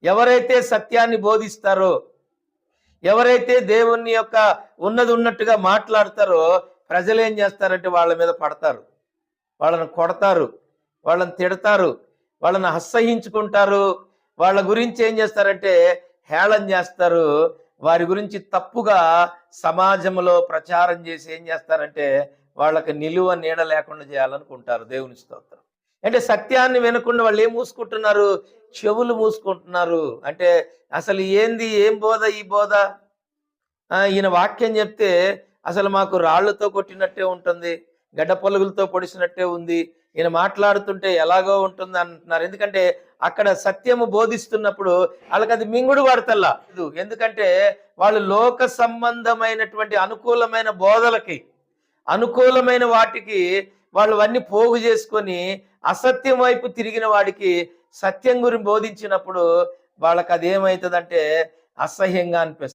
ఎవరైతే సత్యాన్ని బోధిస్తారో, ఎవరైతే దేవుని యొక్క ఉన్నది ఉన్నట్టుగా మాట్లాడతారో, ప్రజలు ఏం చేస్తారంటే వాళ్ళ మీద పడతారు, వాళ్ళని కొడతారు, వాళ్ళని తిడతారు, వాళ్ళని అసహ్యించుకుంటారు. వాళ్ళ గురించి ఏం చేస్తారంటే హేళన చేస్తారు. వారి గురించి తప్పుగా సమాజంలో ప్రచారం చేసి ఏం చేస్తారంటే వాళ్ళకి నిలువ నీడ లేకుండా చేయాలనుకుంటారు. దేవుని స్తోత్రం. అంటే సత్యాన్ని వినకుండా వాళ్ళు ఏం మూసుకుంటున్నారు? చెవులు మూసుకుంటున్నారు. అంటే అసలు ఏంది, ఏం బోధ ఈ బోధ? ఈయన వాక్యం చెప్తే అసలు మాకు రాళ్లతో కొట్టినట్టే ఉంటుంది, గడ్డ పొలుగులతో పొడిచినట్టే ఉంది, ఈయన మాట్లాడుతుంటే ఎలాగో ఉంటుంది అంటున్నారు. ఎందుకంటే అక్కడ సత్యము బోధిస్తున్నప్పుడు వాళ్ళకి అది మింగుడు పడతల్లా. ఎందుకంటే వాళ్ళు లోక సంబంధమైనటువంటి అనుకూలమైన బోధలకి, అనుకూలమైన వాటికి వాళ్ళు అన్ని పోగు చేసుకొని అసత్యం వైపు తిరిగిన వాడికి సత్యం గురించి బోధించినప్పుడు వాళ్ళకి అదేమవుతుందంటే అసహ్యంగా అనిపిస్తుంది.